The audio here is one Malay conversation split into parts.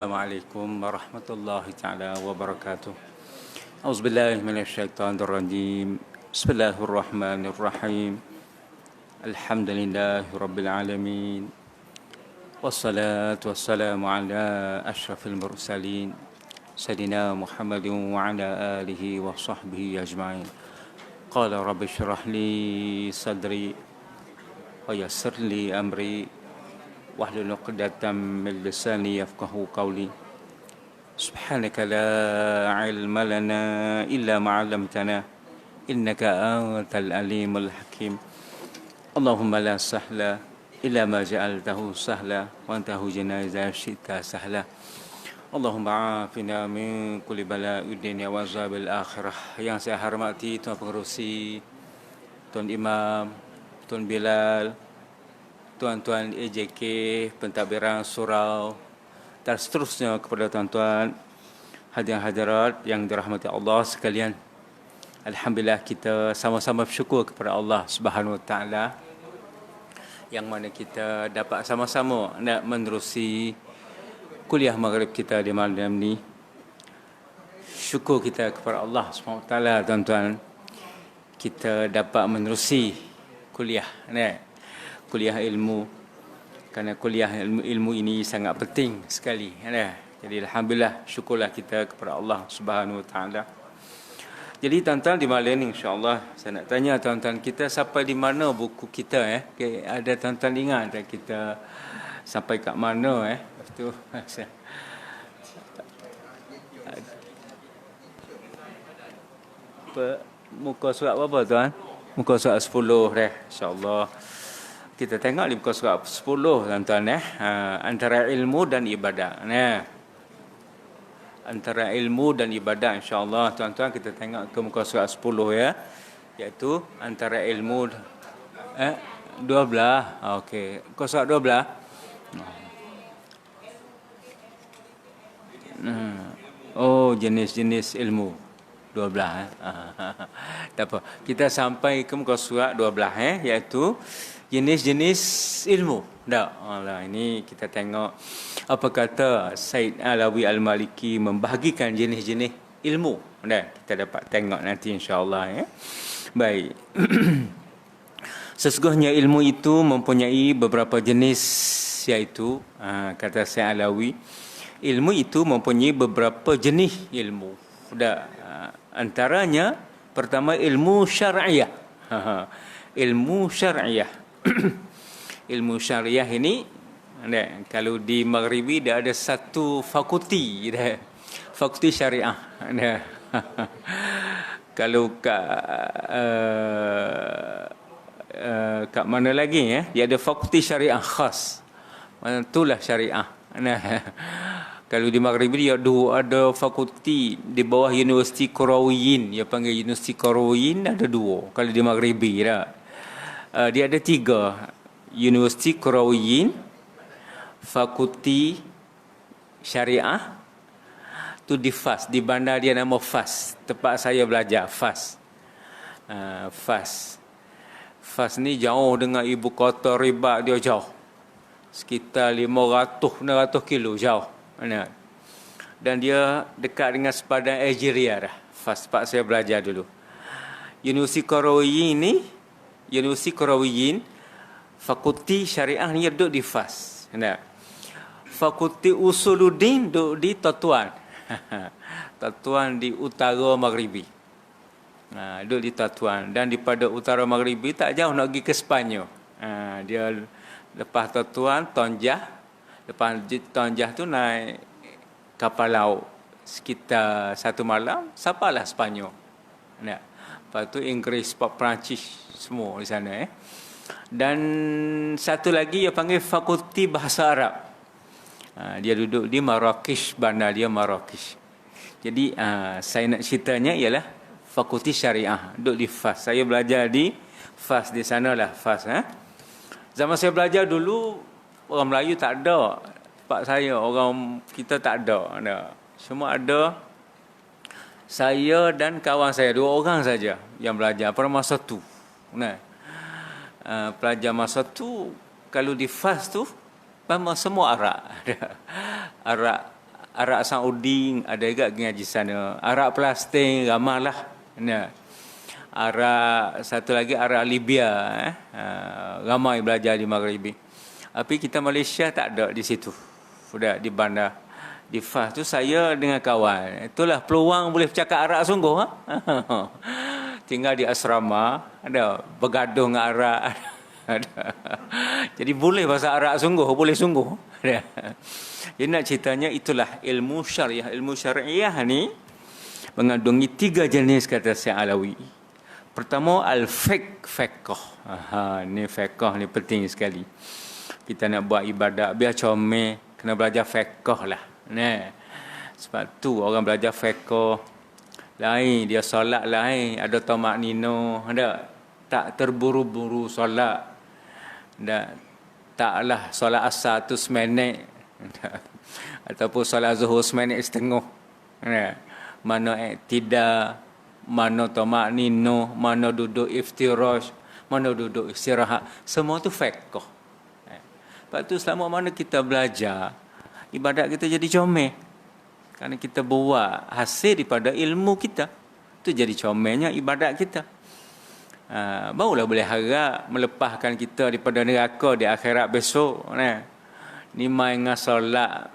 Assalamualaikum warahmatullahi taala wabarakatuh. Auzubillahi minasyaitonir rajim. Bismillahirrahmanirrahim. Alhamdulillahirabbil alamin. Wassalatu wassalamu ala asyrafil mursalin sayyidina Muhammadin wa ala alihi wa sahbihi ajma'in. Qala rabbi shrah li sadri wa yassir li amri wahlul 'uqdatam min lisani yafqahu qawli. Subhanaka la ilma lana illa ma 'allamtana innaka antal alimul hakim. Allahumma la sahla illa ma ja'altahu sahla wa anta hujana idza syi'ta sahla. Allahumma afina min kulli bala'id dunya wa azabil akhirah. Yang saya hormati Tuan Pengerusi, Tuan Imam, Tuan Bilal, tuan-tuan AJK, pentadbiran surau, dan seterusnya kepada tuan-tuan hadirin-hadirat yang dirahmati Allah sekalian. Alhamdulillah, kita sama-sama bersyukur kepada Allah Subhanahu Wa Taala yang mana kita dapat sama-sama nak menerusi kuliah maghrib kita di malam ni. Syukur kita kepada Allah Subhanahu Wa Taala, tuan-tuan, kita dapat menerusi kuliah kuliah ilmu, kerana kuliah ilmu ini sangat penting sekali. Jadi alhamdulillah, syukurlah kita kepada Allah Subhanahu Wa Taala. Jadi tuan-tuan, di malam ni insya-Allah saya nak tanya tuan-tuan kita sampai di mana buku kita Okay, ada tuan-tuan ingat tak kita sampai kat mana Lepas tu muka surat berapa tuan? Muka surat 10 dah insya-Allah. Kita tengok di muka surat 10 tuan-tuan antara ilmu dan ibadah. Antara ilmu dan ibadah insya-Allah tuan-tuan, kita tengok ke muka surat 10 iaitu antara ilmu 12. Okey, muka surat 12. Oh, jenis-jenis ilmu 12 tak apa. Kita sampai ke muka surat 12 iaitu jenis-jenis ilmu. Ini kita tengok apa kata Said Alawi Al-Maliki membahagikan jenis-jenis ilmu. Kita dapat tengok nanti insya-Allah Baik. Sesungguhnya ilmu itu mempunyai beberapa jenis, iaitu kata Said Alawi, ilmu itu mempunyai beberapa jenis ilmu. Antaranya pertama ilmu syariah. Ilmu syariah. Ilmu syariah ini kalau di Maghribi dia ada satu fakulti fakulti syariah. Kalau kat mana lagi dia ada fakulti syariah khas. Itulah syariah. Kalau di Maghribi dia ada fakulti di bawah Universiti Qarawiyyin, dia panggil Universiti Qarawiyyin, ada 2 kalau di Maghribi dia ada 3. Universiti Qarawiyyin, Fakulti Syariah, tu di Fas, di bandar dia nama Fas, tempat saya belajar Fas. Fas ni jauh dengan ibu kota Ribat, dia jauh sekitar 500-600 kilo jauh. Dan dia dekat dengan sepadan Algeria dah. Fas, tempat saya belajar dulu. Universiti Qarawiyyin ni, Universiti Qarawiyyin, fakulti syariah ni duduk di Fas. Fakulti Usuluddin duduk di Tetuan. Tetuan di utara Maghribi. Duduk di Tetuan. Dan daripada utara Maghribi tak jauh nak pergi ke Sepanyol. Dia lepas Tetuan, Tonjah. Lepas Tonjah tu naik kapal laut sekitar 1 malam, sampailah Sepanyol. Lepas tu Inggeris, Perancis semua di sana Dan satu lagi dia panggil Fakulti Bahasa Arab. Dia duduk di Marrakesh, bandar dia Marrakesh. Jadi saya nak ceritanya ialah Fakulti Syariah duduk di Fas. Saya belajar di Fas, di sanalah Fas. Zaman saya belajar dulu, orang Melayu tak ada. Tempat saya, orang kita tak ada. Semua ada saya dan kawan saya, 2 orang saja yang belajar pada masa tu. Pelajar masa tu kalau di Fas tu memang semua Arab. arak Saudi ada juga ngaji sana. Arak Palestin ramailah. Nah. Arak satu lagi arak Libya ramai belajar di Maghribi. Tapi kita Malaysia tak ada di situ. Sudah di bandar di Fas tu saya dengan kawan. Itulah peluang boleh bercakap arak sungguh. Tinggal di asrama, ada bergaduh dengan arak. Jadi boleh bahasa arak sungguh, boleh sungguh. Jadi nak ceritanya itulah ilmu syariah. Ilmu syariah ni mengandungi 3 jenis kata Syekh Alawi. Pertama al-fiqh. Ni fiqh ni penting sekali. Kita nak buat ibadat biar comel, kena belajar fiqh lah. Nah. Sebab tu orang belajar fiqh lain, dia solat lain, ada tamak nino, ada tak terburu-buru solat. Taklah solat asar tu seminit ataupun solat zuhur seminit setengah. Mana tidak, mana tamak nino, mana duduk iftirash, mana duduk istirahat, semua tu fiqh. Sebab tu selama mana kita belajar, ibadat kita jadi comel. Kerana kita buat hasil daripada ilmu kita. Itu jadi comelnya ibadat kita. Barulah boleh harap melepaskan kita daripada neraka di akhirat besok. Ni main dengan solat.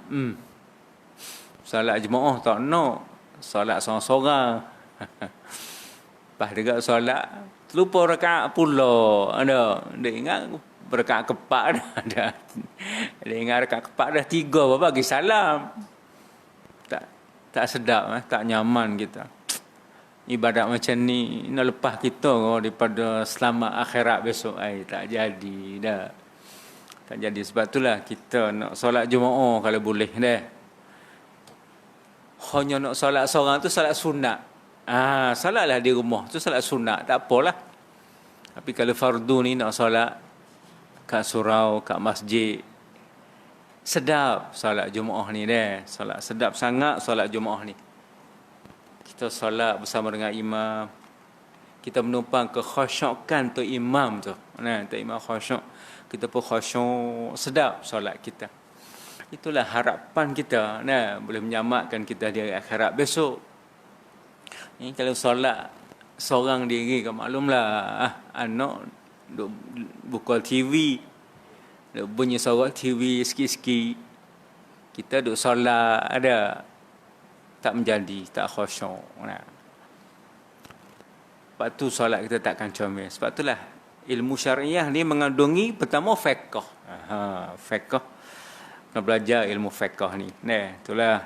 Solat jemaah tak nak. Solat seorang-seorang. Lepas dekat solat, terlupa rakaat pula. Dia ingat rakaat kepak dah. Dia ingat rakaat kepak dah 3, bapak bagi salam. Tak sedap, tak nyaman kita. Ibadat macam ni nak lepas kita daripada selamat akhirat besok. Tak jadi dah. Tak jadi. Sebab itulah kita nak solat Jumaat kalau boleh dah. Hanya nak solat seorang tu solat sunat. Solatlah di rumah tu solat sunat, tak apalah. Tapi kalau fardu ni nak solat kat surau, kat masjid, sedap solat Jumaat ni dah. Solat sedap sangat solat Jumaat ni. Kita solat bersama dengan imam. Kita menumpang kekhusyukan tu imam tu. Tu imam khusyuk. Kita pun khusyuk, sedap solat kita. Itulah harapan kita. Boleh menyamatkan kita di akhirat besok. Ni kalau solat seorang diri, kau maklumlah. Anak duk buka TV. Bunyi sorot TV sikit-sikit. Kita duduk solat ada tak menjadi, tak khusyuk. Sebab tu solat kita takkan comel. Sebab itulah ilmu syariah ni mengandungi pertama fiqh. Fiqh. Nak belajar ilmu fiqh ni. Itulah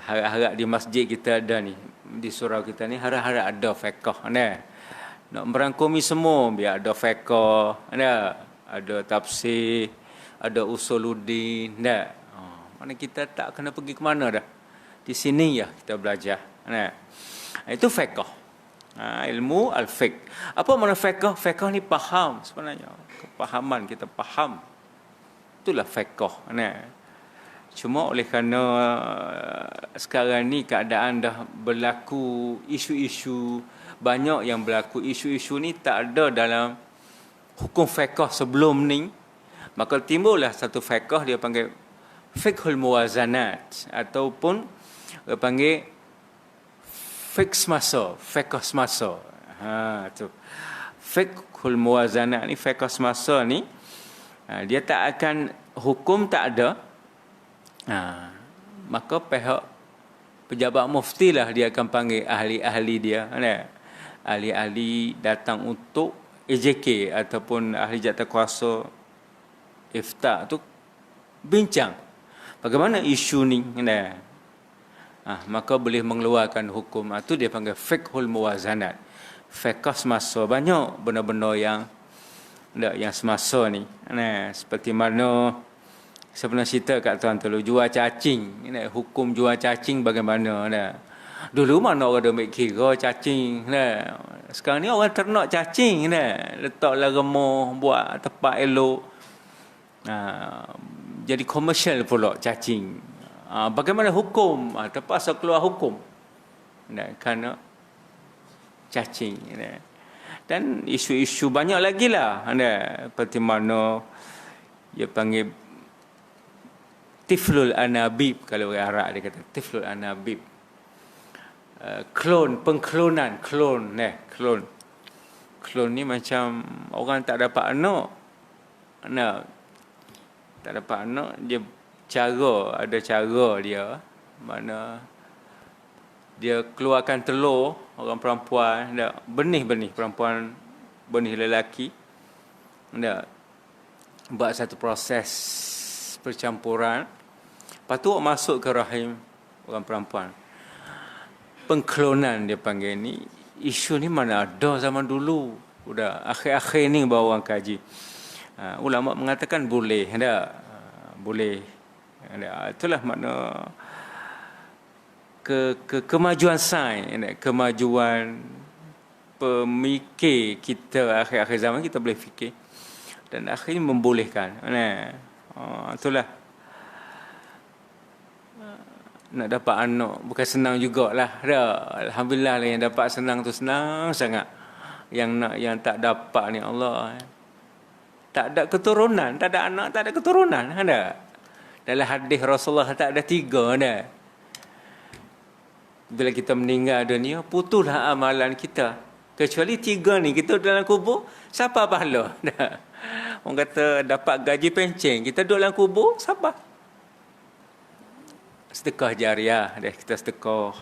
harap-harap di masjid kita ada ni, di surau kita ni harap-harap ada fiqh. Nak merangkumi semua biar ada fiqh, ada tafsir, ada usuluddin. Mana kita tak kena pergi ke mana dah. Di sini ya kita belajar. Itu fiqh. Ilmu al-fiqh. Apa makna fiqh? Fiqh ni faham sebenarnya. Kepahaman kita faham. Itulah fiqh. Cuma oleh kerana sekarang ni keadaan dah berlaku isu-isu, banyak yang berlaku isu-isu ni tak ada dalam hukum fiqh sebelum ni, maka timbullah satu fiqh dia panggil fiqhul muwazanat ataupun dia panggil fiqh semasa, fiqh semasa. Tu fiqhul muwazanat ni, fiqh semasa ni dia tak akan hukum tak ada. Maka pihak pejabat mufti lah dia akan panggil ahli-ahli dia. Ahli-ahli datang untuk AJK ataupun ahli jawatankuasa ifta tu bincang bagaimana isu ni. Maka boleh mengeluarkan hukum. Itu dia panggil fiqhul muwazanat. Fiqh semasa. Banyak benda-benda yang semasa ni. Seperti mana saya pernah cerita kat tuan tu, jual cacing. Hukum jual cacing bagaimana. Dulu mana orang ambil kira cacing. Sekarang ni orang ternak cacing. Letaklah remah, buat tempat elok. Jadi komersial pula cacing. Bagaimana hukum? Terpaksa keluar hukum. Kerana cacing. Dan isu-isu banyak lagi lah. Seperti mana dia panggil tiflul anabib, kalau orang Arab dia kata tiflul anabib. Pengklonan, klon. Klon ni macam orang tak dapat anak. Tak dapat anak, dia ada cara dia. Mana dia keluarkan telur orang perempuan, benih perempuan, benih lelaki. Buat satu proses percampuran. Lepas tu masuk ke rahim orang perempuan. Pengklonan dia panggil ni. Isu ni mana ada zaman dulu. Udah akhir-akhir ni baru orang kaji. Ulama mengatakan boleh. Boleh. Itulah makna kemajuan sains, kemajuan pemikir kita akhir-akhir zaman, kita boleh fikir dan akhirnya membolehkan. Itulah, nak dapat anak bukan senang jugalah. Alhamdulillah lah, yang dapat senang tu senang sangat. Yang tak dapat ni Allah, tak ada keturunan, tak ada anak, tak ada keturunan. Dalam hadis Rasulullah tak ada 3 dah. Bila kita meninggal dunia, putuslah amalan kita. Kecuali 3 ni, kita dalam kubur, siapa pahala? Orang kata dapat gaji pencen, kita duduk dalam kubur, siapa? Sedekah jariah. Kita sedekah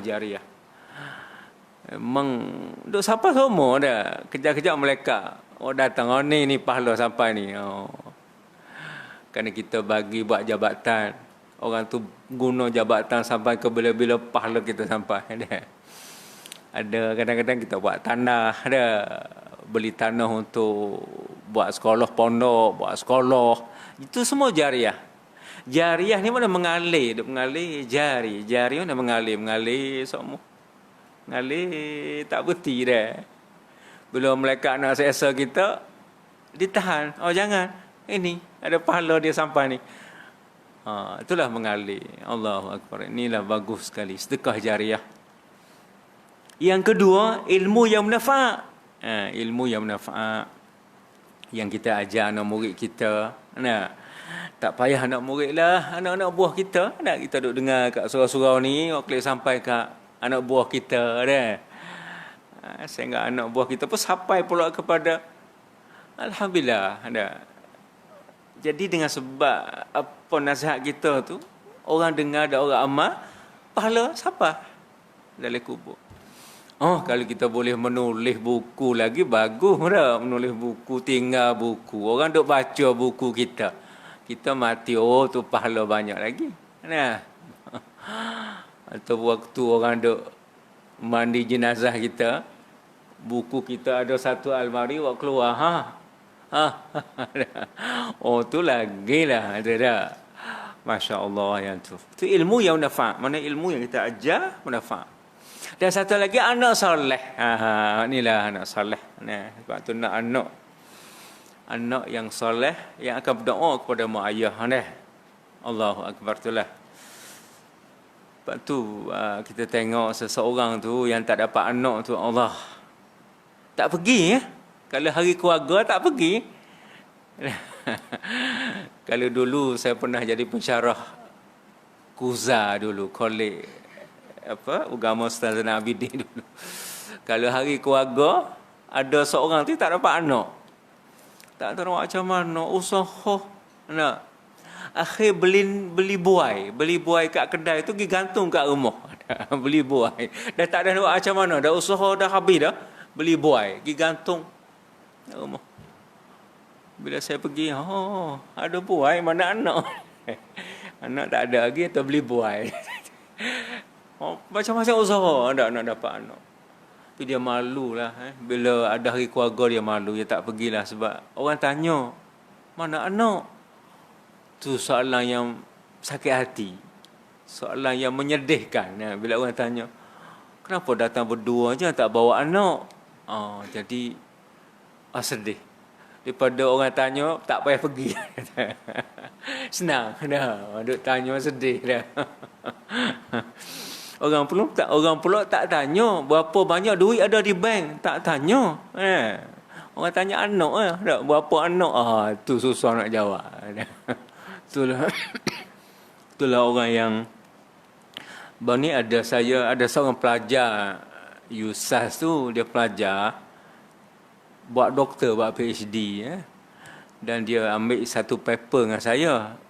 jariah. Memang duduk siapa semua dah. Kejap-kejap malaikat, datang, ni pahala sampai ni. Kerana kita bagi buat jabatan. Orang tu guna jabatan sampai ke bila-bila pahala kita sampai. Ada kadang-kadang kita buat tanah, beli tanah untuk buat sekolah pondok, buat sekolah. Itu semua jariah. Jariah ni mana mengalir jari. Jari mana mengalir semua. Mengalir tak berhenti dah. Bila malaikat nak seksa kita, ditahan. Jangan. Ini ada pahala dia sampai ni. Itulah mengalir. Allahu Akbar. Inilah bagus sekali sedekah jariah. Yang kedua, ilmu yang bermanfaat. Ilmu yang bermanfaat yang kita ajar anak murid kita. Tak payah anak murid lah, anak-anak buah kita. Kita duduk dengar kat surau-surau ni, klik sampai kat anak buah kita dah. Sehingga anak buah kita pun sampai pula kepada alhamdulillah. Jadi dengan sebab apa nasihat kita tu, orang dengar dan orang amal, pahala siapa? Dalam kubur. Kalau kita boleh menulis buku lagi, bagus dah. Menulis buku, tinggal buku. Orang duk baca buku kita. Kita mati, tu pahala banyak lagi. Atau waktu orang duk mandi jenazah kita, buku kita ada satu almari, waktu keluar, tu lagi lah. Masya Allah yang tu. Itu ilmu yang menafak. Mana ilmu yang kita ajar menafak. Dan satu lagi anak soleh. Inilah anak soleh. Sebab tu nak anak yang soleh yang akan berdoa kepada mak ayah. Allahu Akbar tu lah. Sebab tu kita tengok seseorang tu yang tak dapat anak tu, Allah tak pergi. Kalau hari keluarga tak pergi. Kalau dulu saya pernah jadi pensyarah Kuza dulu, kolej agama Ustaz Zainal Abidin dulu. Kalau hari keluarga ada seorang tu tak dapat anak. Tak tahu macam mana usaha nak. Akhir beli buai kat kedai tu pergi gantung kat rumah. Beli buai. Dah tak ada nak macam mana, dah usaha dah habis dah. Beli buai, pergi gantung rumah. Bila saya pergi, ada buai, mana anak? Anak tak ada lagi, atau beli buai. Macam-macam usaha nak dapat anak. Tapi dia malu lah. Bila ada hari keluarga dia malu, dia tak pergilah. Sebab orang tanya, mana anak? Tu soalan yang sakit hati. Soalan yang menyedihkan. Bila orang tanya, kenapa datang berdua je tak bawa anak? Jadi sedih. Daripada orang tanya, tak payah pergi. Senang dah. Duk tanya sedih dah. Orang pula tak tanya berapa banyak duit ada di bank. Tak tanya. Orang tanya anak. Berapa anak? Tu susah nak jawab. Itulah itulah orang yang baru ni ada seorang pelajar USAS tu, dia pelajar buat doktor, buat PhD dan dia ambil satu paper dengan saya.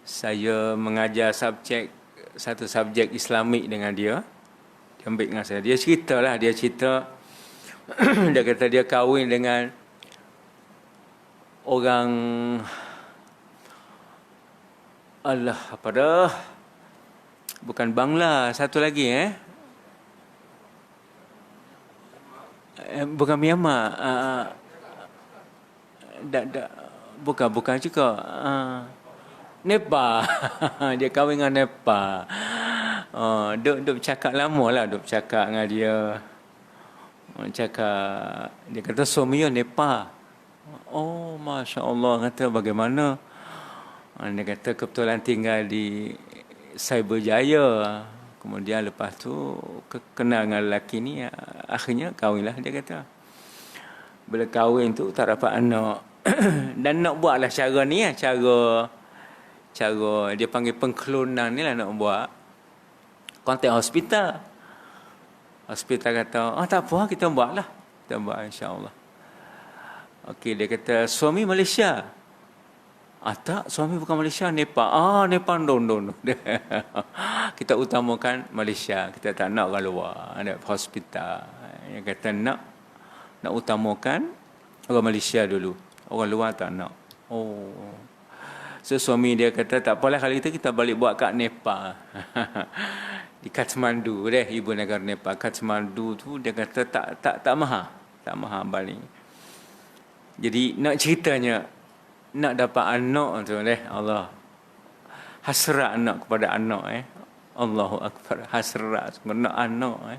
Saya mengajar satu subjek Islamik dengan dia. Dia ambil dengan saya. Dia cerita dia kata dia kahwin dengan orang apa dah? Bukan Bangla, satu lagi bukan Myanmar. Bukan juga. Nepal. Dia kahwin dengan Nepal. Duk bercakap lama lah. Duk bercakap dengan dia. Dia kata suami Nepal. Oh, Masya Allah. Kata bagaimana? Dia kata kebetulan tinggal di Cyberjaya. Kemudian lepas tu kenal dengan lelaki ni. Akhirnya kahwinlah, dia kata. Bila kahwin tu tak dapat anak. Dan nak buatlah cara ni, cara dia panggil pengklonan ni lah nak buat. Kontak hospital kata, tak apa, kita buat insyaAllah. Okey, dia kata suami Malaysia. Tak, suami bukan Malaysia, Nepal. Nepal no. Kita utamakan Malaysia, kita tak nak orang luar, ada hospital. Dia kata nak utamakan orang Malaysia dulu, orang luar tak nak. So suami dia kata tak apalah, kali kita balik buat kat Nepal. Di Kathmandu ibu negara Nepal. Kathmandu tu dia kata tak mahal balik. Jadi nak ceritanya, nak dapat anak tu Allah. Hasrat anak kepada anak Allahu Akbar. Hasrat nak anak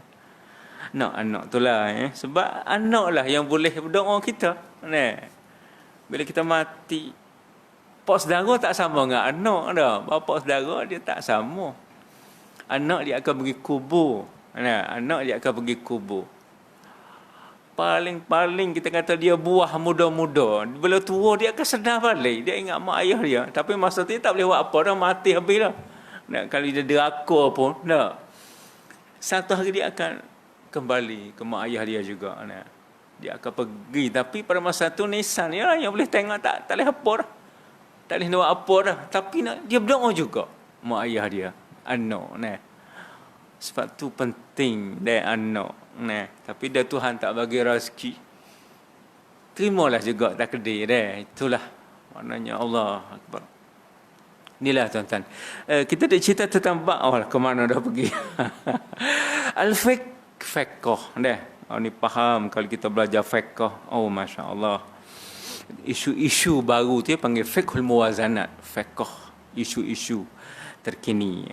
nak anak tu lah sebab anak lah yang boleh berdoa kita bila kita mati. Pak saudara tak sama dengan anak dah. Bapa saudara dia tak sama. Anak dia akan pergi kubur. Anak dia akan pergi kubur. Paling kita kata dia buah muda-muda. Bila tua dia akan sedar balik. Dia ingat mak ayah dia. Tapi masa tu dia tak boleh buat apa dah. Mati habis dah. Kalau dia deraka pun dah. Satu hari dia akan kembali ke mak ayah dia juga. Dia akan pergi. Tapi pada masa tu nisan dia yang boleh tengok tak boleh apa dah. Tak boleh buat apa dah. Tapi dia berdoa juga mak ayah dia. Anak sebab tu penting dia anak tapi dia Tuhan tak bagi rezeki, terimalah juga takdir itulah maknanya. Allah Akbar. Inilah tuan-tuan, kita dah cerita tentang ke mana dah pergi. Al-fiqh ni faham kalau kita belajar fiqh. Masya Allah, isu-isu baru tu panggil fiqhul muwazanat. Fiqh isu-isu terkini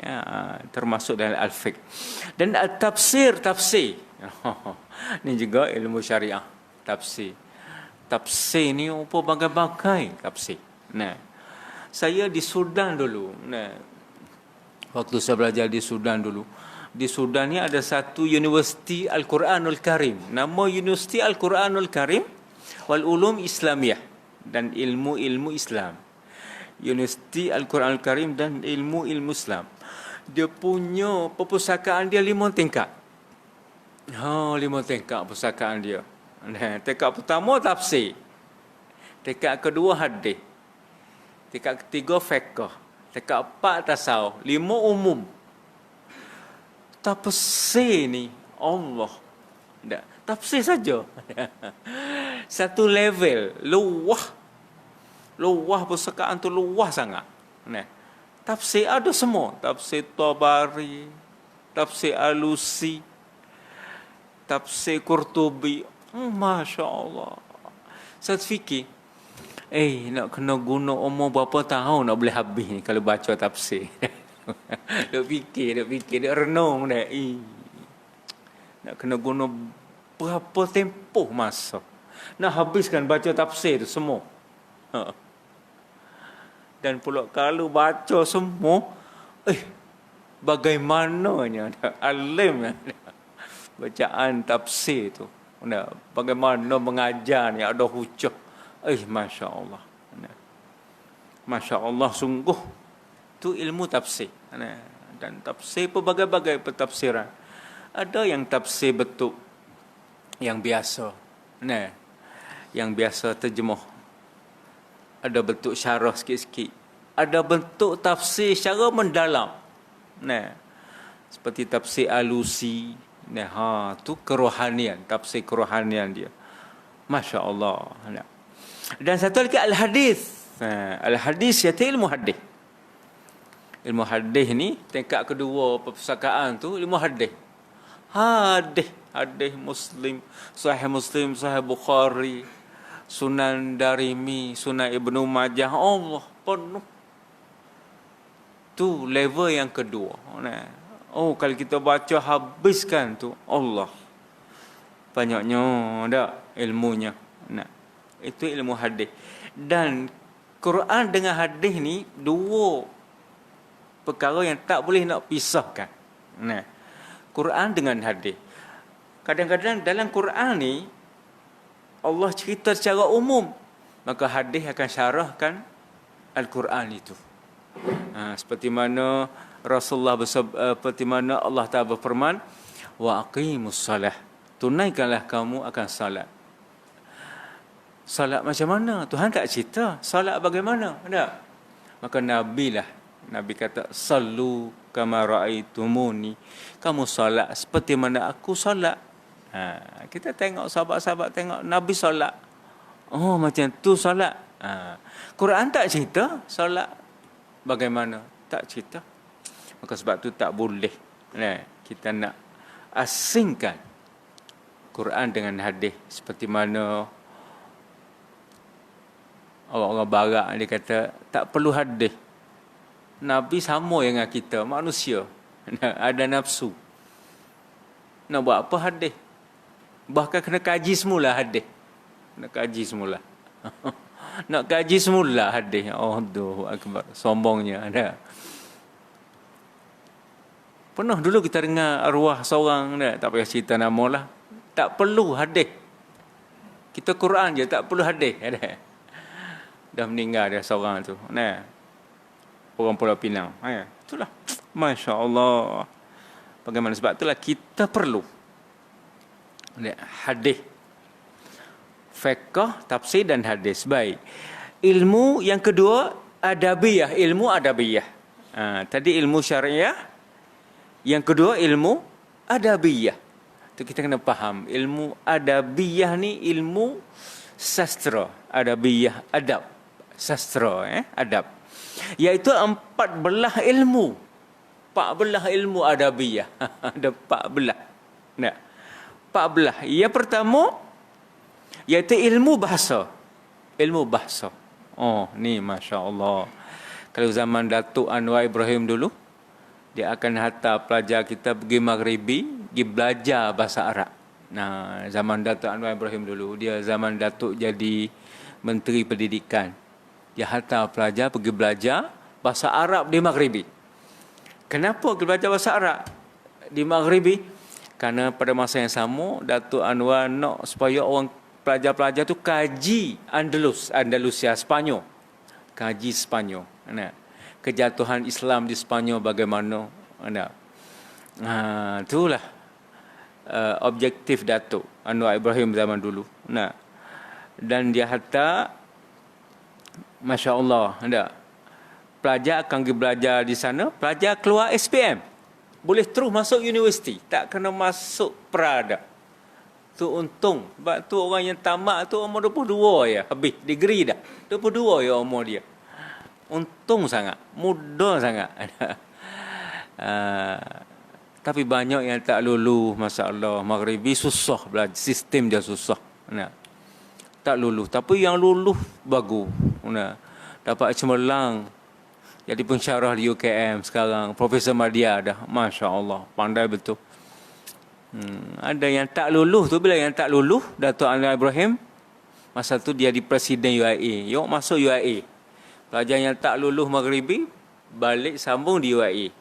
termasuk dalam al-fiqh. Dan tafsir ni juga ilmu syariah. Tafsir ni berbagai-bagai tafsir. Saya di Sudan dulu. Waktu saya belajar di Sudan dulu. Di Sudan ni ada satu Universiti Al-Quranul Karim. Nama Universiti Al-Quranul Karim wal Ulum Islamiyah dan ilmu-ilmu Islam. Universiti Al-Quranul Karim dan ilmu-ilmu Islam. Dia punya perpustakaan dia 5 tingkat. 5 tingkat perpustakaan dia. Tingkat pertama tafsir. Tingkat kedua hadis. Tingkat ketiga fiqh. Tingkat 4 tasawuf. 5 umum. Tafsir ni Allah. Tafsir saja. Satu level luah perpustakaan tu luah sangat. Tafsir ada semua. Tafsir Tabari, tafsir Alusi, tafsir Qurtubi. Masya Allah. Saya fikir, nak kena guna umur berapa tahun nak boleh habis ni kalau baca tafsir. Duk fikir, duk renung nak kena guna berapa tempoh masa nak habiskan baca tafsir tu semua. Dan pula kalau baca semua, bagaimananya alim bacaan tafsir tu. Bagaimana mengajar ni ada hujah. Masya Allah. Masya Allah, sungguh tu ilmu tafsir. Dan tafsir pelbagai-bagai pentafsiran. Ada yang tafsir bentuk yang biasa, yang biasa terjemuh. Ada bentuk syarah sikit-sikit. Ada bentuk tafsir secara mendalam. Seperti tafsir Alusi. Tu kerohanian, tafsir kerohanian dia. Masya Allah. Dan satu lagi al-hadis. Al-hadis iaitu ilmu hadis. Ilmu hadis ni tingkat kedua perpustakaan tu ilmu hadis. Hadis Muslim, Sahih Bukhari, Sunan Darimi, Sunan Ibnu Majah, Allah penuh. Tu level yang kedua. Kalau kita baca habiskan tu, Allah banyaknya dak ilmunya. Itu ilmu hadis. Dan Quran dengan hadis ni dua perkara yang tak boleh nak pisahkan. Quran dengan hadis. Kadang-kadang dalam Quran ni Allah cerita secara umum, maka hadis akan syarahkan Al-Quran itu. Seperti mana Rasulullah seperti mana Allah Ta'ala berfirman, wa aqimus salah, tunaikanlah kamu akan salat. Salat macam mana? Tuhan tak cerita. Salat bagaimana? Tak. Maka Nabi kata, sallu kama ra'aitumuni. Kamu salat seperti mana aku salat. Kita tengok sahabat-sahabat tengok Nabi salat. Macam tu salat. Quran tak cerita salat bagaimana. Tak cerita. Maka sebab tu tak boleh kita nak asingkan Quran dengan hadis. Seperti mana orang-orang barat dia kata tak perlu hadis. Nabi sama dengan kita, manusia. Ada nafsu. Nak buat apa hadis? Bahkan kena kaji semula hadis. Nak kaji semula. Nak kaji semula hadis. Allahu akbar. Sombongnya ada. Pernah dulu kita dengar arwah seorang, tak payah cerita nama lah. Tak perlu hadis. Kita Quran je, tak perlu hadis. Dah meninggal dia seorang tu. Orang Pulau Pinang. Itulah. Masya Allah. Bagaimana? Sebab itulah kita perlu hadis. Fiqh, tafsir dan hadis. Baik. Ilmu yang kedua, adabiyah. Ilmu adabiyah. Tadi ilmu syariah. Yang kedua, ilmu adabiyah. Itu kita kena faham. Ilmu adabiyah ni ilmu sastra. Adabiyah, adab. Sastra, adab. Iaitu 14 ilmu. 14 ilmu adabiyah. Ada 14. 14. Yang pertama iaitu ilmu bahasa. Ilmu bahasa. Ni Masya Allah. Kalau zaman Datuk Anwar Ibrahim dulu, dia akan hantar pelajar kita pergi Maghribi, pergi belajar bahasa Arab. Zaman Datuk Anwar Ibrahim dulu, dia zaman Datuk jadi Menteri Pendidikan. Dia hantar pelajar pergi belajar bahasa Arab di Maghribi. Kenapa pergi belajar bahasa Arab di Maghribi? Kerana pada masa yang sama, Datuk Anwar nak supaya orang pelajar-pelajar tu kaji Andalusia, Sepanyol. Kaji Sepanyol. Kejatuhan Islam di Sepanyol bagaimana. Itulah objektif Datuk Anwar Ibrahim zaman dulu. Dan dia hantar, Masya Allah, pelajar akan pergi belajar di sana, pelajar keluar SPM. Boleh terus masuk universiti, tak kena masuk Prada. Tu untung. Sebab tu orang yang tamat tu umur 22 ya, habis degree dah. 22 ya umur dia. Untung sangat, muda sangat. Tapi banyak yang tak lulus, masalah. Maghribi susah belajar, sistem dia susah. Tak lulus. Tapi yang lulus bagus. Dapat cemerlang. Jadi pensyarah di UKM sekarang. Profesor Madya dah. Masya Allah. Pandai betul. Ada yang tak lulus tu. Bila yang tak lulus, Datuk Anwar Ibrahim, masa tu dia di Presiden UIA. Yuk masuk UIA. Pelajar yang tak lulus Maghribi, balik sambung di UIA.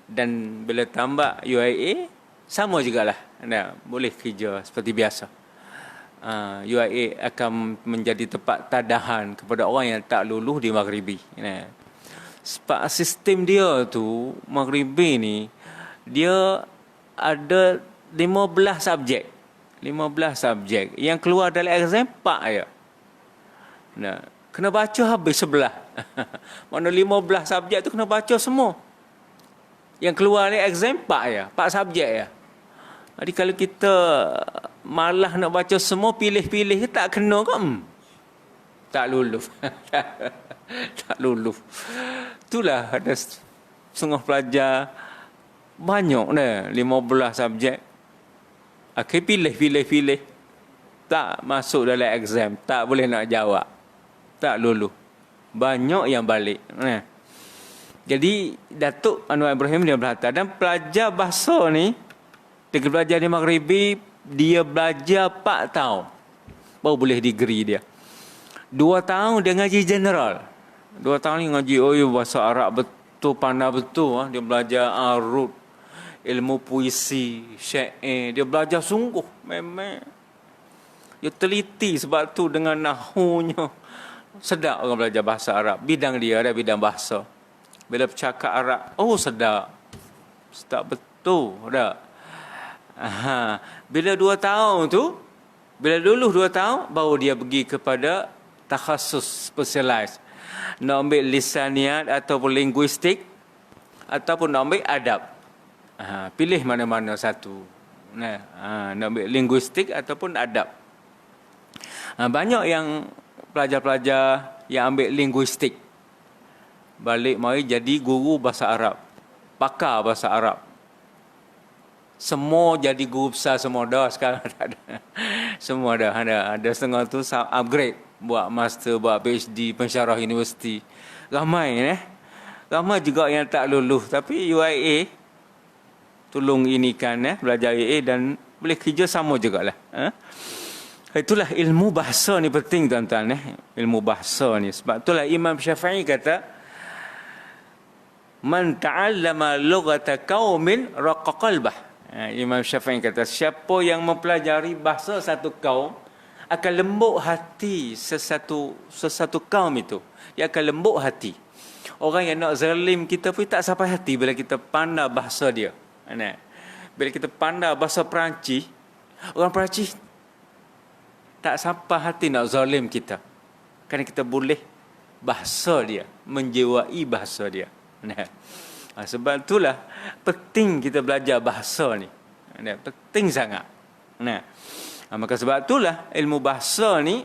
Dan bila tambah UIA, sama jugalah. Boleh kerja seperti biasa. UIA akan menjadi tempat tadahan kepada orang yang tak luluh di Maghribi. Sebab sistem dia tu, Maghribi ni, dia ada 15 subjek. 15 subjek. Yang keluar dalam exam 4 je. Kena baca habis sebelah. Mana 15 subjek tu kena baca semua. Yang keluar dalam exam 4 je. 4 subjek je. Jadi kalau kita malah nak baca semua, pilih-pilih tak kena kan? Tak luluh. Tak luluh. Itulah ada setengah pelajar banyak dah 15 subjek. Akhir pilih. Tak masuk dalam exam, tak boleh nak jawab. Tak luluh. Banyak yang balik. Jadi Datuk Anwar Ibrahim dia berkata, dan pelajar bahasa ni, dia belajar di Maghribi, dia belajar 4 tahun baru boleh degree dia. 2 tahun dia ngaji general. 2 tahun ni ngaji bahasa Arab betul, pandai betul. Dia belajar arud, ilmu puisi, syair. Dia belajar sungguh. Memang dia teliti, sebab tu dengan nahunya sedap orang belajar bahasa Arab. Bidang dia ada bidang bahasa. Bila bercakap Arab, sedap. Sedap betul. Dah. Bila 2 tahun tu, bila lulus 2 tahun, baru dia pergi kepada takhasus specialize. Nak ambil lisaniat ataupun linguistik, ataupun nak ambil adab. Pilih mana-mana satu. Nak ambil linguistik ataupun adab. Banyak yang pelajar-pelajar yang ambil linguistik balik mari jadi guru bahasa Arab, pakar bahasa Arab. Semua jadi guru besar semua dah sekarang. Tak ada. Semua dah ada setengah tu upgrade, buat master, buat PhD, pensyarah universiti. Ramai ramai juga yang tak lulus, tapi UIA tolong ini kan belajar UIA dan boleh kerja sama jugalah. Itulah ilmu bahasa ni penting tuan-tuan. Ilmu bahasa ni, sebab itulah Imam Syafi'i kata, man ta'allama lughata qaumin raqqa qalbah. Imam Syafi'i kata, siapa yang mempelajari bahasa satu kaum akan lembut hati sesatu kaum itu. Dia akan lembut hati. Orang yang nak zalim kita pun tak sampai hati bila kita pandai bahasa dia. Bila kita pandai bahasa Perancis, orang Perancis tak sampai hati nak zalim kita. Kerana kita boleh bahasa dia, menjiwai bahasa dia. Sebab itulah penting kita belajar bahasa ni. Penting sangat. Maka sebab itulah ilmu bahasa ni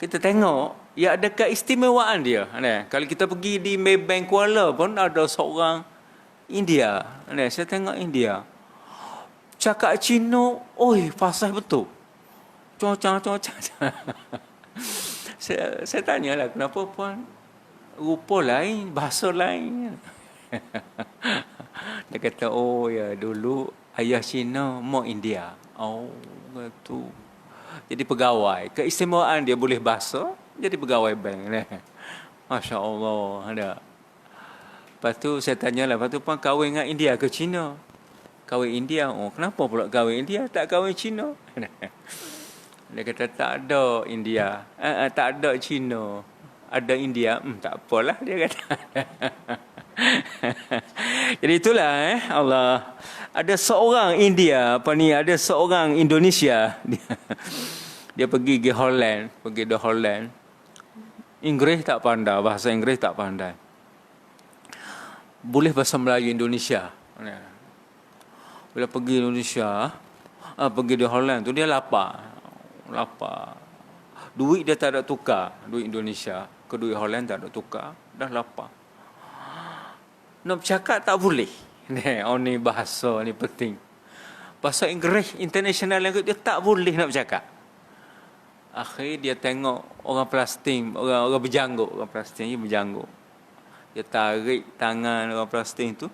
kita tengok ya ada keistimewaan dia. Kalau kita pergi di Maybank Kuala pun ada seorang India. Saya tengok India. Cakap Cina, fasih betul. Cocang. Saya tanyalah, kenapa puan rupa lain, bahasa lain. Dia kata, ya dulu ayah Cina, mak India. Gitu. Jadi pegawai. Keistimewaan dia boleh bahasa, jadi pegawai bank. Masya Allah. Ada. Lepas tu saya tanyalah, lepas tu puan kahwin dengan India ke Cina? Kahwin India. Kenapa pula kahwin India, tak kahwin Cina? Dia kata, tak ada India. Tak ada Cina. Ada India, tak apalah dia kata. Jadi itulah Allah. Ada seorang India, ada seorang Indonesia. Dia pergi ke Holland, Inggeris tak pandai, bahasa Inggeris tak pandai. Boleh bahasa Melayu Indonesia. Bila pergi Indonesia, pergi di Holland tu dia lapar. Duit dia tak ada tukar, duit Indonesia ke duit Holland tak ada tukar, dah lapar. Nak bercakap tak boleh. Ni bahasa ni penting. Bahasa Inggeris international language dia tak boleh nak bercakap. Akhir dia tengok orang Palestin, orang berjanggut, orang Palestin ni berjanggut. Dia tarik tangan orang Palestin tu,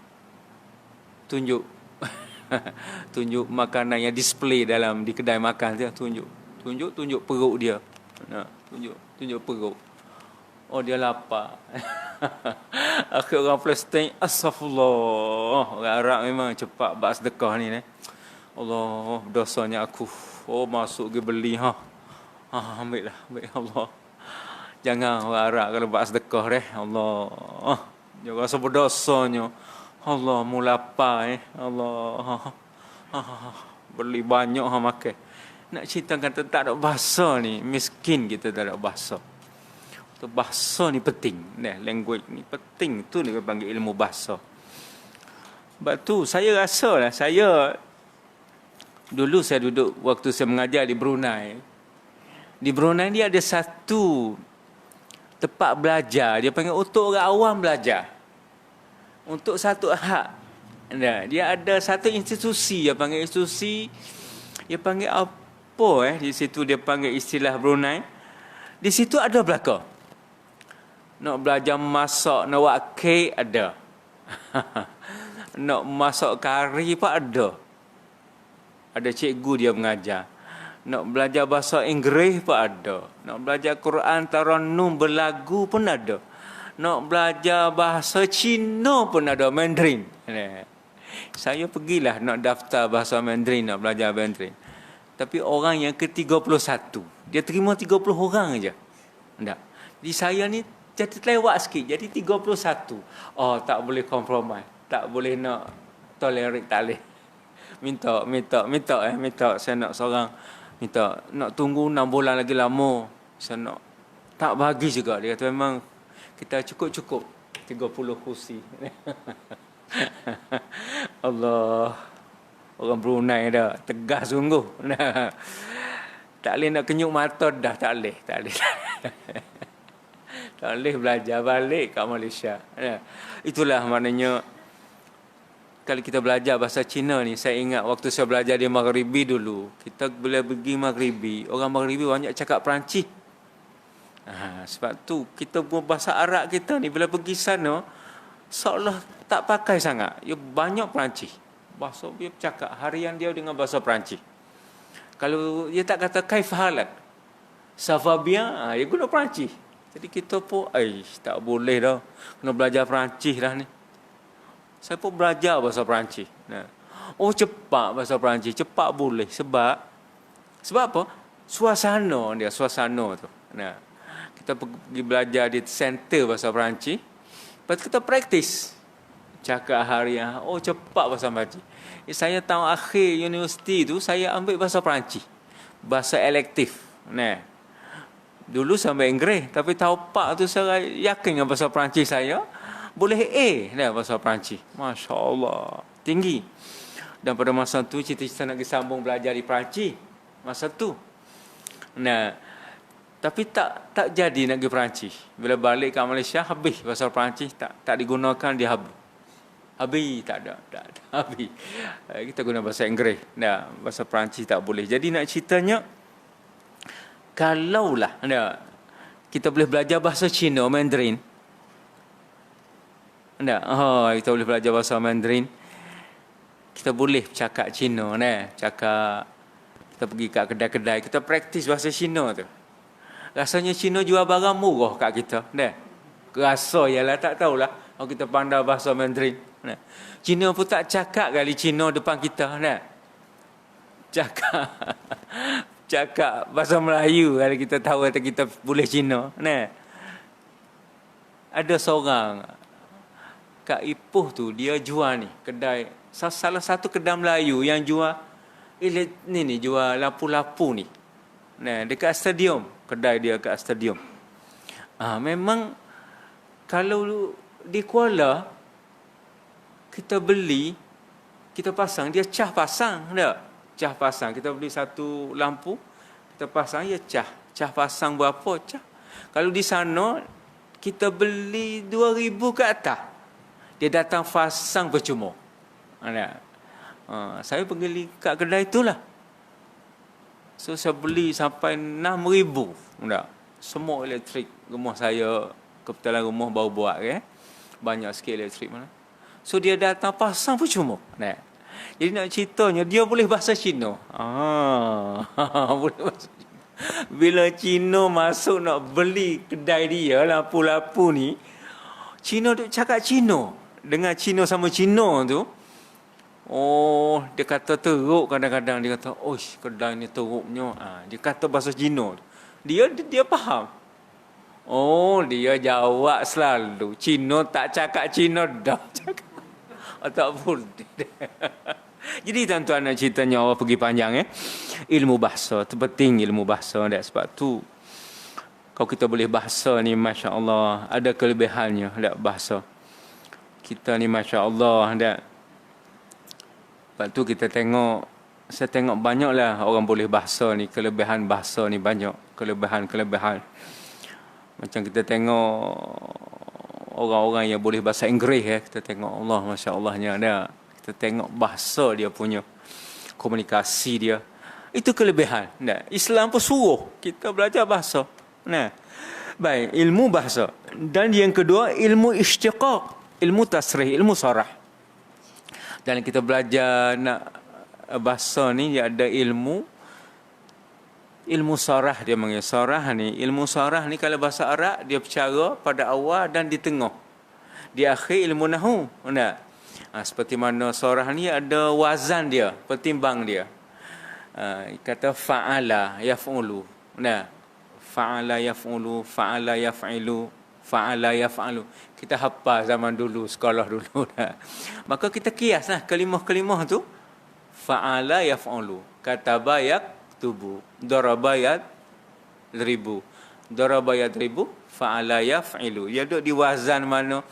tunjuk makanan yang display di kedai makan dia, tunjuk perut dia. Tunjuk perut. Dia lapar. Akhir orang Palestin, astagfirullah. Orang Arab memang cepat buat sedekah ni. Allah, dosanya aku. Oh, masuk pergi beli. Ambil lah. Ambil Allah. Jangan orang Arab kalau buat sedekah deh. Allah. Jangan rasa berdosanya. Allah, mula apa Allah. Beli banyak makan. Nak ceritakan tentang tak ada bahasa ni. Miskin kita tak ada bahasa. Bahasa ni penting. Language ni penting. Tu ni kita panggil ilmu bahasa. Sebab tu saya rasa lah. Dulu saya duduk waktu saya mengajar di Brunei. Di Brunei ni ada satu tempat belajar. Dia panggil untuk orang awam belajar. Untuk satu hak. Dia ada satu institusi. Dia panggil institusi. Dia panggil apa di situ dia panggil istilah Brunei. Di situ ada belaka. Nak belajar masak, nak buat kek ada. Nak masak kari pun ada. Ada cikgu dia mengajar. Nak belajar bahasa Inggeris pun ada. Nak belajar Quran, Taranum, berlagu pun ada. Nak belajar bahasa Cina pun ada, Mandarin. Saya pergilah nak daftar bahasa Mandarin, nak belajar Mandarin. Tapi orang yang ke-31. Dia terima 30 orang aja. Tak. Jadi saya ni jadi terlewat sikit. Jadi 31. Oh, tak boleh kompromi. Tak boleh nak tolerate, tak boleh. Minta. Saya nak seorang. Minta. Nak tunggu 6 bulan lagi lama. Saya nak. Tak bagi juga. Dia kata memang kita cukup 30 kursi. Allah. Orang Brunei dah. Tegas sungguh. Tak boleh nak kenyuk mata dah. Tak boleh. Tak boleh belajar balik kat Malaysia. Itulah maknanya kalau kita belajar bahasa Cina ni, saya ingat waktu saya belajar di Maghribi dulu, kita bila pergi Maghribi, orang Maghribi banyak cakap Perancis. Sebab tu kita bahasa Arab kita ni bila pergi sana seolah tak pakai sangat. Dia banyak Perancis. Bahasa dia cakap harian dia dengan bahasa Perancis. Kalau dia tak kata kaif halak, ça va bien, dia guna Perancis. Jadi kita pun, tak boleh dah. Kena belajar Perancis dah ni. Saya pun belajar bahasa Perancis. Oh, cepat bahasa Perancis. Cepat boleh. Sebab apa? Suasana tu. Kita pergi belajar di center bahasa Perancis. Lepas kita praktis. Cakap harian. Oh, cepat bahasa Perancis. Saya tahun akhir universiti tu, saya ambil bahasa Perancis. Bahasa elektif. Dulu sampai Inggeris, tapi tahun 4 tu saya yakin dengan bahasa Perancis saya boleh A bahasa Perancis. Masya Allah, tinggi. Dan pada masa tu cita-cita nak sambung belajar di Perancis masa tu. Tapi tak jadi nak pergi Perancis. Bila balik ke Malaysia habis bahasa Perancis, tak digunakan, dia habis tak ada. Habis. Kita guna bahasa Inggeris. Bahasa Perancis tak boleh. Jadi nak ceritanya, kalaulah kita boleh belajar bahasa Cina, Mandarin. Kita boleh belajar bahasa Mandarin. Kita boleh cakap Cina, cakap. Kita pergi kat kedai-kedai, kita praktis bahasa Cina tu. Rasanya Cina jual barang murah kat kita, Rasa ialah tak tahulah. Kalau kita pandai bahasa Mandarin, Cina pun tak cakap kali Cina depan kita, Cakap bahasa Melayu kalau kita tahu kata kita boleh Cina. Ada seorang kat Ipoh tu, dia jual ni kedai, salah satu kedai Melayu yang jual jual lampu-lampu ni. Dekat stadium, kedai dia kat stadium. Memang kalau di Kuala kita beli, kita pasang, dia cah pasang cah pasang. Kita beli satu lampu, kita pasang, cah pasang berapa cah. Kalau di sana kita beli 2,000 ke atas, dia datang pasang percuma. Saya pergi kat kedai itulah. So saya beli sampai 6,000. Semua elektrik rumah saya, kebetulan rumah baru buat banyak sikit elektrik mana. So dia datang pasang percuma. Jadi nak ceritanya, dia boleh bahasa Cina. Boleh bahasa Cina. Bila Cina masuk nak beli kedai dia, lampu-lampu ni, Cina duk cakap Cina. Dengan Cina sama Cina tu, Oh, dia kata teruk kadang-kadang. Dia kata, oish, kedai ni teruknya. Dia kata bahasa Cina. Dia faham. Oh, dia jawab selalu. Cina tak cakap Cina dah. Tak boleh. Jadi tuan-tuan nak ceritanya Allah pergi panjang ilmu bahasa. Terpenting ilmu bahasa. Sebab tu kalau kita boleh bahasa ni, Masya Allah, ada kelebihannya bahasa. Kita ni Masya Allah. Lepas tu kita saya tengok banyaklah orang boleh bahasa ni. Kelebihan bahasa ni banyak. Kelebihan. Macam kita tengok orang-orang yang boleh bahasa Inggeris kita tengok Allah Masya Allahnya ada. Kita tengok bahasa dia punya, komunikasi dia. Itu kelebihan. Islam pun suruh kita belajar bahasa. Baik, ilmu bahasa. Dan yang kedua, ilmu istiqaq, ilmu tasrih, ilmu sarah. Dan kita belajar nak bahasa ni dia ada ilmu sarah dia panggil. Ilmu sarah ni kalau bahasa Arab dia bercara pada awal dan di tengah. Di akhir ilmu nahwu. Seperti mana sarah ni ada wazan dia, pertimbang dia. Kata fa'ala yaf'ulu. Fa'ala yaf'ulu, fa'ala yaf'ilu, fa'ala yaf'alu. Kita hafal zaman dulu, sekolah dulu. Maka kita kiaslah kalimah-kalimah tu. Fa'ala yaf'ulu, kataba yaktubu, daraba yadribu, daraba yadribu, fa'ala yaf'ilu. Dia duduk di wazan mana?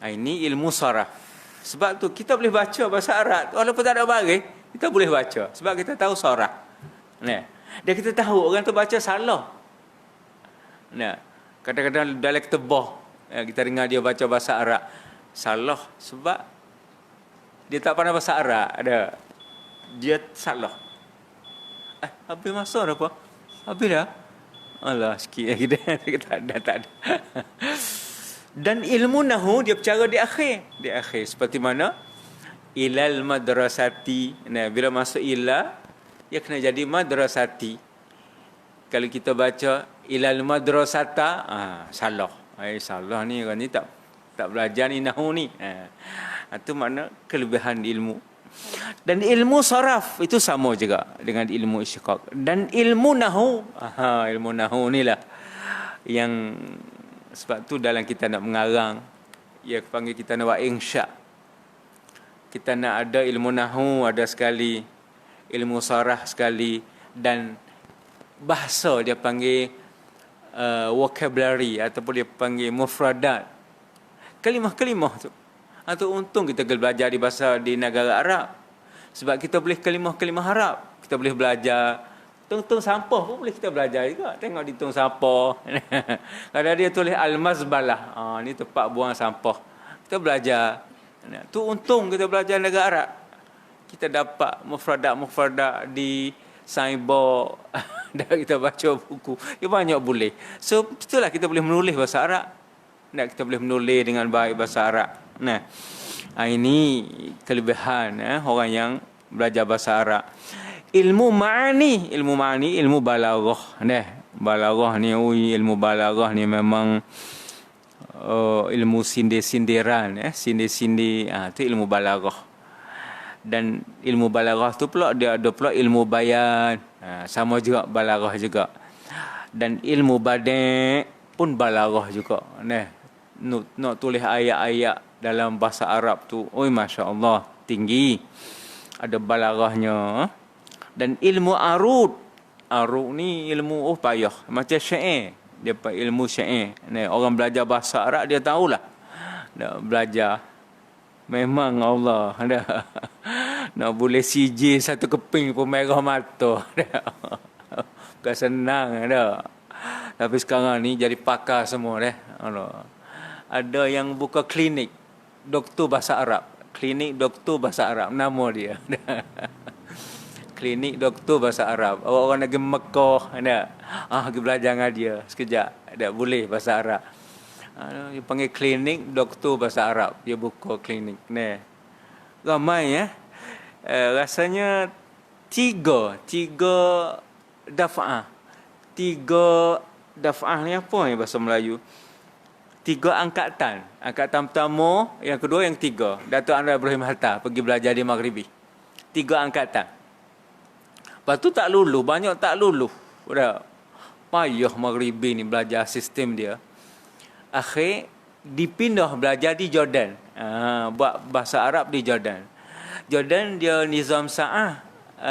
Ini ilmu saraf. Sebab tu kita boleh baca bahasa Arab walaupun tak ada baris, kita boleh baca sebab kita tahu saraf. Dan kita tahu orang tu baca salah. Kadang-kadang dalam ketebah kita dengar dia baca bahasa Arab salah sebab dia tak pandai bahasa Arab. Dia salah. Habis masa dah apa? Habis dah? Alah, sikit lagi tak ada. Dan ilmu nahwu dia bercara di akhir. Seperti mana? Ilal madrasati. Bila masuk ila, dia kena jadi madrasati. Kalau kita baca ilal madrasata, salah. Salah ni orang ni tak belajar ni nahwu ni. Itu makna kelebihan ilmu. Dan ilmu saraf itu sama juga dengan ilmu istiqaq. Dan ilmu nahwu, ilmu nahwu ni lah yang sebab tu dalam kita nak mengarang, ia panggil kita nak buat insya. Kita nak ada ilmu nahwu ada sekali, ilmu saraf sekali, dan bahasa dia panggil vocabulary ataupun dia panggil mufradat. Kalimah-kalimah tu. Atau untung kita belajar di negara Arab. Sebab kita boleh kalimah-kalimah Arab. Kita boleh belajar tung sampah pun boleh kita belajar juga. Tengok di tung sampah. Kalau dia tulis al-mazbalah, ni tempat buang sampah. Kita belajar. Tu untung kita belajar negara Arab. Kita dapat mufradat di signboard. Dan kita baca buku. Dia banyak boleh. So, itulah kita boleh menulis bahasa Arab. Kita boleh menulis dengan baik bahasa Arab. Ini kelebihan orang yang belajar bahasa Arab. Ilmu ma'ani, ilmu balaghah. Balaghah ni, ilmu balaghah ni memang ilmu sindir-sindiran, sindir-sindir, itu ilmu balaghah. Dan ilmu balaghah tu pula dia ada pula ilmu bayan, sama juga balaghah juga. Dan ilmu badi' pun balaghah juga. Nak tulis ayat-ayat dalam bahasa Arab tu, Masya Allah, tinggi. Ada balaghahnya. Dan ilmu arud ni ilmu payah. Macam syair. Dia ilmu syair. Orang belajar bahasa Arab dia tahulah. Nak belajar. Memang Allah. Nak boleh CJ satu keping pun merah mata. Bukan senang. Tapi sekarang ni jadi pakar semua. Ada yang buka klinik doktor bahasa Arab. Klinik doktor bahasa Arab. Nama dia. Klinik doktor bahasa Arab. Orang negeri Mekah pergi belajar dengan dia sekejap. Tak boleh bahasa Arab. Dia panggil klinik doktor bahasa Arab. Dia buka klinik. Ramai rasanya tiga daf'ah. Tiga daf'ah ni apa bahasa Melayu? 3 angkatan. Angkatan pertama, yang kedua, yang ketiga. Datuk Anwar Ibrahim Hatta pergi belajar di Maghribi. 3 angkatan. Lepas tu tak lulus, banyak tak lulus. Dah payah Maghribi ni belajar sistem dia. Akhir dipindah belajar di Jordan. Buat bahasa Arab di Jordan. Jordan dia nizam sa'ah,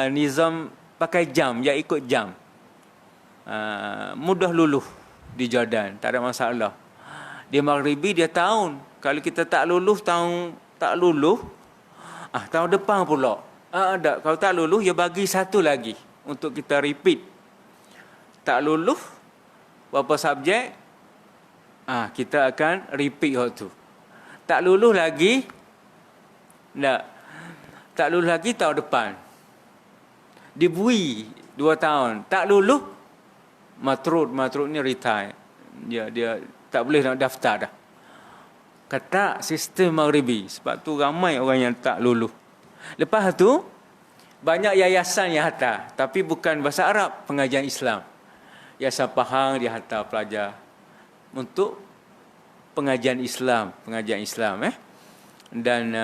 nizam pakai jam, dia ikut jam. Mudah lulus di Jordan, tak ada masalah. Di Maghribi dia tahun. Kalau kita tak lulus tahun tahun depan pula. Kalau tak lulus dia bagi satu lagi untuk kita repeat. Tak lulus berapa subjek, kita akan repeat hal tu. Tak lulus lagi, tak lulus lagi tahun depan. Dibui 2 tahun. Tak lulus, matrud ni retire. Dia tak boleh nak daftar dah. Kata sistem Maghribi. Sebab tu ramai orang yang tak lulus. Lepas tu banyak yayasan yang hantar, tapi bukan bahasa Arab, pengajian Islam. Yayasan Pahang dia hantar pelajar untuk pengajian Islam, Dan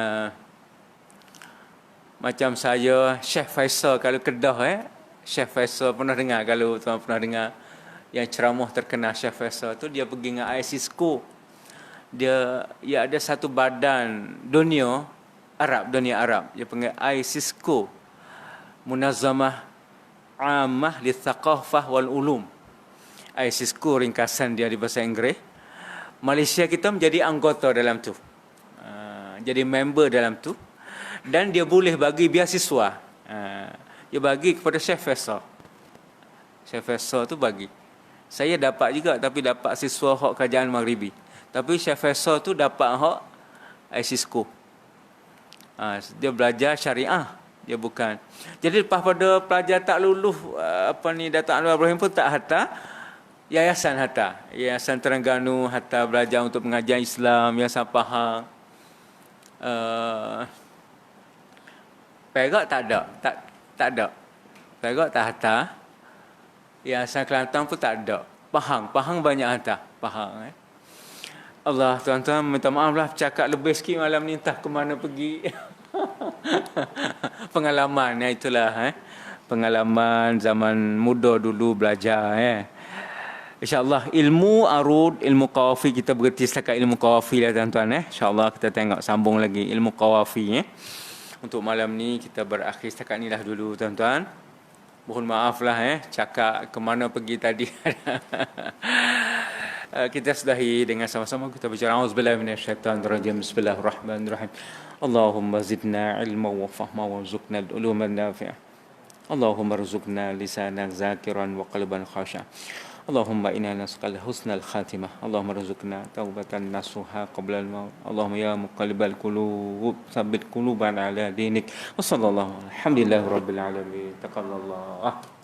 macam saya, Syekh Faisal, kalau Kedah, Syekh Faisal pernah dengar, kalau tuan pernah dengar yang ceramah terkenal Syekh Faisal tu, dia pergi dengan ISISCO. Dia ada satu badan dunia Arab, dia panggil ISISCO, Munazzamah Ammah Litsaqafah wal Ulum. ISISCO ringkasan dia di bahasa Inggeris. Malaysia kita menjadi anggota dalam tu. Jadi member dalam tu, dan dia boleh bagi beasiswa. Dia bagi kepada Syekh Faisal. Syekh Faisal tu bagi. Saya dapat juga, tapi dapat siswa hak kerajaan Maghribi. Tapi Syekh Faisal tu dapat hak ISISCO. Dia belajar syariah, dia bukan. Jadi lepas pada pelajar tak lulus, Datuk Anwar Ibrahim pun tak hantar. Yayasan hantar. Yayasan Terengganu hantar belajar untuk pengajian Islam, Yayasan Pahang. Perak tak ada. Tak ada. Perak tak hantar. Yayasan Kelantan pun tak ada. Pahang banyak hantar. Allah, tuan-tuan, minta maaf lah cakap lebih sikit malam ni, entah ke mana pergi. Pengalaman, itulah. Pengalaman zaman muda dulu belajar. InsyaAllah ilmu arud, ilmu qawafi, kita berhenti setakat ilmu qawafi lah tuan-tuan. InsyaAllah kita tengok sambung lagi ilmu qawafi. Untuk malam ni kita berakhir setakat ni lah dulu tuan-tuan. Mohon maaf lah cakap ke mana pergi tadi. Kita sudahi dengan sama-sama, kita bicara auzubillahi minasyaitanirrajim. Bismillahirrahmanirrahim. Allahumma zidna ilma wa fahma wa rzuqna al-uluma an-nafi'ah. Allahumma rzuqna lisanan zakiran wa qalban khashi'an. Allahumma inna nas'aluka husnal khatimah. Allahumma rzuqna taubatan nasuha qabla al-maut. Allahumma ya muqallibal qulub tsabbit qulubana ala dinik. Wa sallallahu alhamdulillahi rabbil alamin. Taqabbalallah.